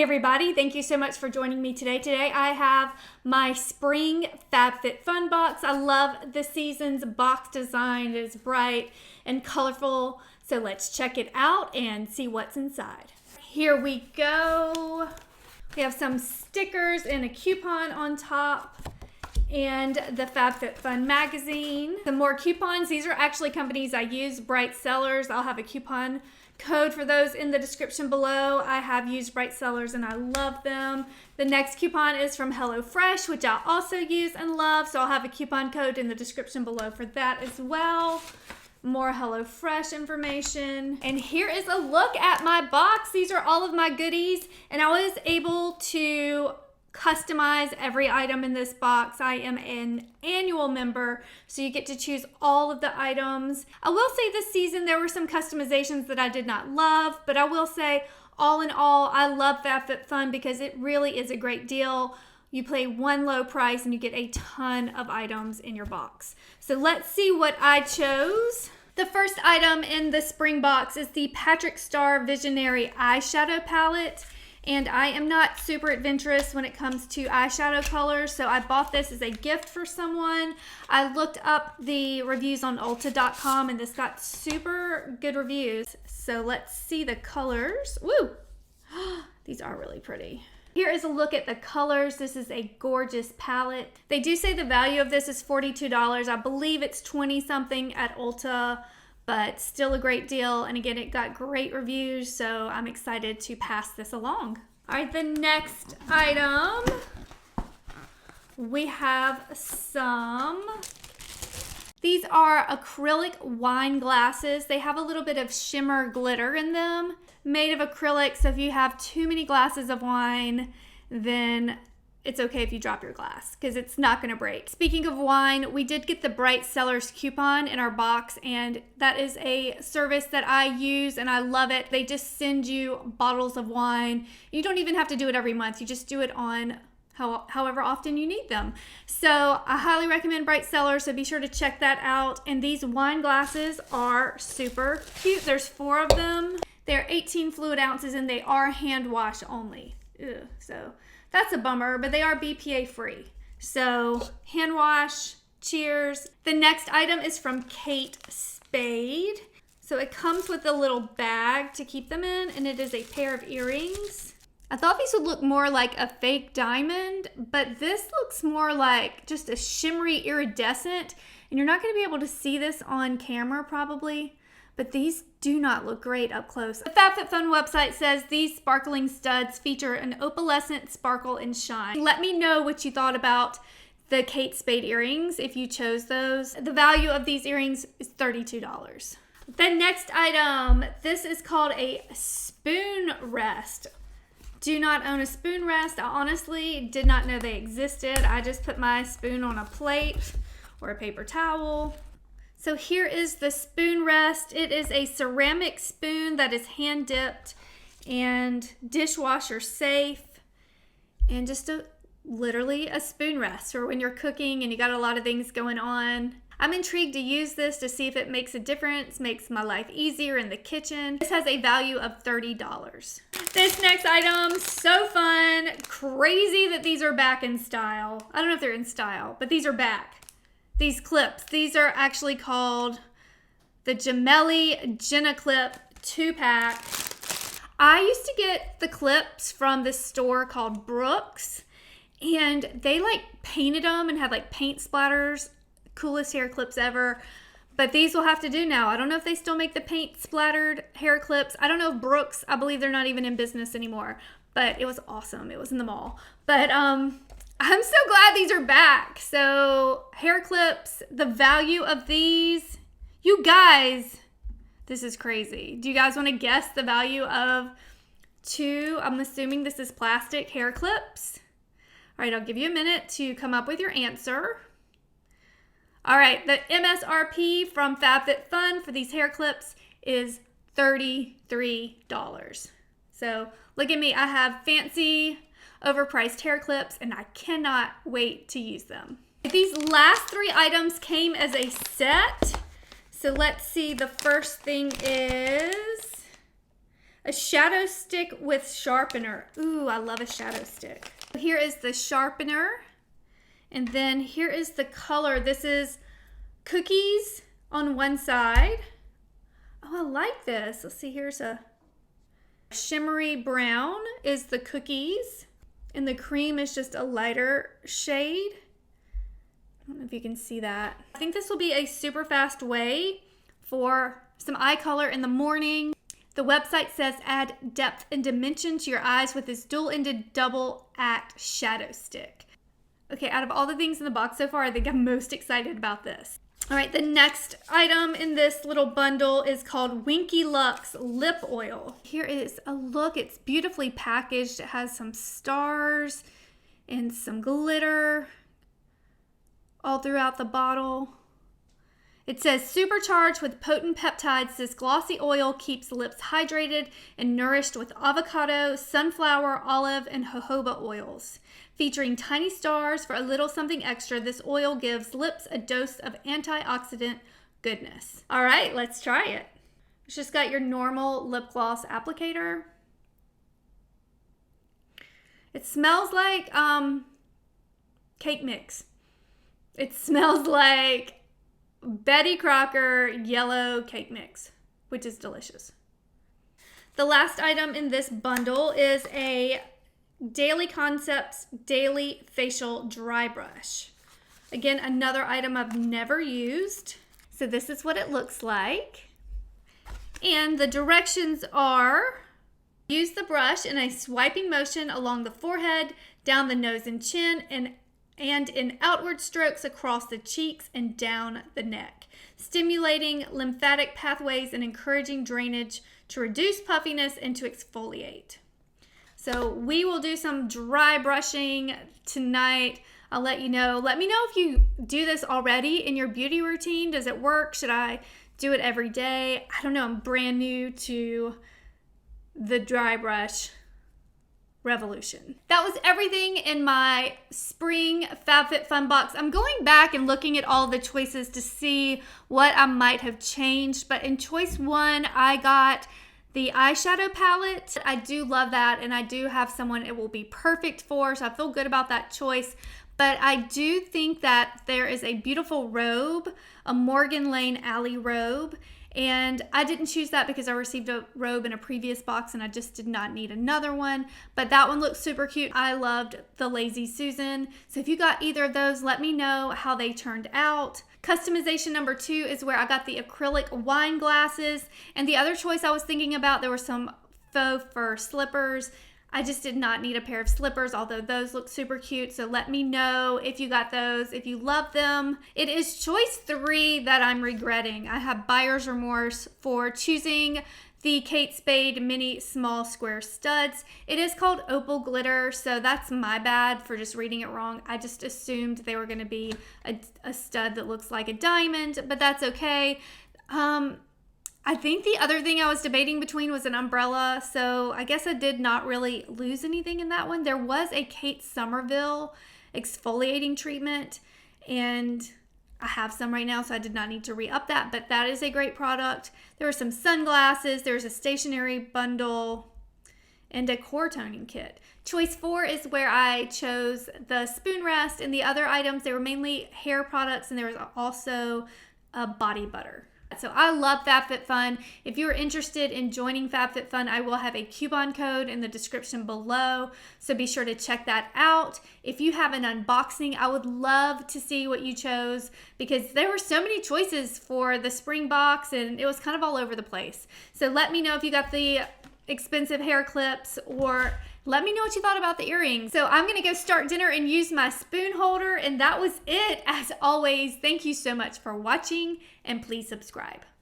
everybody, thank you so much for joining me today. Today I have my spring FabFitFun box. I love the season's box design. It is bright and colorful. So let's check it out and see what's inside. Here we go. We have some stickers and a coupon on top and the FabFitFun magazine. Some more coupons. These are actually companies I use, Bright Sellers. I'll have a coupon code for those in the description below. I have used Bright Sellers and I love them. The next coupon is from HelloFresh, which I also use and love, so I'll have a coupon code in the description below for that as well. More HelloFresh information. And here is a look at my box. These are all of my goodies, and I was able to customize every item in this box. I am an annual member, so you get to choose all of the items. I will say this season there were some customizations that I did not love, but I will say all in all, I love FabFitFun because it really is a great deal. You pay one low price and you get a ton of items in your box. So let's see what I chose. The first item in the spring box is the Patrick Starrr Visionary Eyeshadow Palette. And I am not super adventurous when it comes to eyeshadow colors, so I bought this as a gift for someone. I looked up the reviews on Ulta.com and this got super good reviews. So let's see the colors. Woo! These are really pretty. Here is a look at the colors. This is a gorgeous palette. They do say the value of this is $42. I believe it's 20 something at Ulta, but still a great deal. And again, it got great reviews, so I'm excited to pass this along. All right, the next item, we have these are acrylic wine glasses. They have a little bit of shimmer glitter in them, made of acrylic, so if you have too many glasses of wine, then it's okay if you drop your glass because it's not going to break. Speaking of wine, we did get the Bright Sellers coupon in our box, and that is a service that I use and I love it. They just send you bottles of wine. You don't even have to do it every month. You just do it on however often you need them. So I highly recommend Bright Sellers, so be sure to check that out. And these wine glasses are super cute. There's 4 of them. They're 18 fluid ounces and they are hand wash only. Ugh, so that's a bummer, but they are BPA free. So hand wash, cheers. The next item is from Kate Spade. So it comes with a little bag to keep them in, and it is a pair of earrings. I thought these would look more like a fake diamond, but this looks more like just a shimmery iridescent, and you're not gonna be able to see this on camera probably, but these do not look great up close. The FabFitFun website says these sparkling studs feature an opalescent sparkle and shine. Let me know what you thought about the Kate Spade earrings if you chose those. The value of these earrings is $32. The next item, this is called a spoon rest. Do not own a spoon rest. I honestly did not know they existed. I just put my spoon on a plate or a paper towel. So here is the spoon rest. It is a ceramic spoon that is hand dipped and dishwasher safe, and just literally a spoon rest for when you're cooking and you got a lot of things going on. I'm intrigued to use this to see if it makes a difference, makes my life easier in the kitchen. This has a value of $30. This next item, so fun. Crazy that these are back in style. I don't know if they're in style, but these are back. These clips, these are actually called the Gemelli Jenna Clip 2-pack. I used to get the clips from this store called Brooks, and they like painted them and had like paint splatters. Coolest hair clips ever. But these will have to do now. I don't know if they still make the paint splattered hair clips. I don't know if Brooks, I believe they're not even in business anymore, but it was awesome. It was in the mall. But I'm so glad these are back. So hair clips, the value of these, you guys, this is crazy. Do you guys want to guess the value of 2, I'm assuming this is plastic hair clips? All right, I'll give you a minute to come up with your answer. All right, the MSRP from FabFitFun for these hair clips is $33. So look at me, I have fancy overpriced hair clips and I cannot wait to use them. These last 3 items came as a set. So let's see, the first thing is A shadow stick with sharpener. Ooh, I love a shadow stick. Here is the sharpener. And then here is the color. This is cookies on one side. Oh, I like this. Let's see, here's a shimmery brown is the cookies. And the cream is just a lighter shade. I don't know if you can see that. I think this will be a super fast way for some eye color in the morning. The website says add depth and dimension to your eyes with this dual-ended double act shadow stick. Okay, out of all the things in the box so far, I think I'm most excited about this. All right, the next item in this little bundle is called Winky Luxe Lip Oil. Here is a look. It's beautifully packaged. It has some stars and some glitter all throughout the bottle. It says supercharged with potent peptides, this glossy oil keeps lips hydrated and nourished with avocado, sunflower, olive, and jojoba oils. Featuring tiny stars for a little something extra, this oil gives lips a dose of antioxidant goodness. All right, let's try it. It's just got your normal lip gloss applicator. It smells like cake mix. It smells like Betty Crocker yellow cake mix, which is delicious. The last item in this bundle is a Daily Concepts Daily Facial Dry Brush. Again, another item I've never used. So this is what it looks like. And the directions are: use the brush in a swiping motion along the forehead, down the nose and chin, and in outward strokes across the cheeks and down the neck, stimulating lymphatic pathways and encouraging drainage to reduce puffiness and to exfoliate. So we will do some dry brushing tonight. I'll let you know. Let me know if you do this already in your beauty routine. Does it work? Should I do it every day? I don't know. I'm brand new to the dry brush revolution. That was everything in my spring FabFitFun box. I'm going back and looking at all the choices to see what I might have changed. But in choice 1, I got the eyeshadow palette. I do love that, and I do have someone it will be perfect for, so I feel good about that choice. But I do think that there is a beautiful robe, a Morgan Lane Alley robe, and I didn't choose that because I received a robe in a previous box and I just did not need another one. But that one looks super cute. I loved the Lazy Susan. So if you got either of those, let me know how they turned out. Customization number 2 is where I got the acrylic wine glasses. And the other choice I was thinking about, there were some faux fur slippers. I just did not need a pair of slippers, although those look super cute. So let me know if you got those, if you love them. It is choice 3 that I'm regretting. I have buyer's remorse for choosing the Kate Spade mini small square studs. It is called Opal glitter, so that's my bad for just reading it wrong. I just assumed they were gonna be a stud that looks like a diamond, but that's okay. I think the other thing I was debating between was an umbrella, so I guess I did not really lose anything in that one. There was a Kate Somerville exfoliating treatment, and I have some right now, so I did not need to re-up that, but that is a great product. There were some sunglasses, there's a stationery bundle, and a core toning kit. Choice 4 is where I chose the spoon rest, and the other items, they were mainly hair products, and there was also a body butter. So I love FabFitFun. If you're interested in joining FabFitFun, I will have a coupon code in the description below. So be sure to check that out. If you have an unboxing, I would love to see what you chose because there were so many choices for the spring box and it was kind of all over the place. So let me know if you got the expensive hair clips or let me know what you thought about the earrings. So I'm gonna go start dinner and use my spoon holder, and that was it. As always, thank you so much for watching, and please subscribe.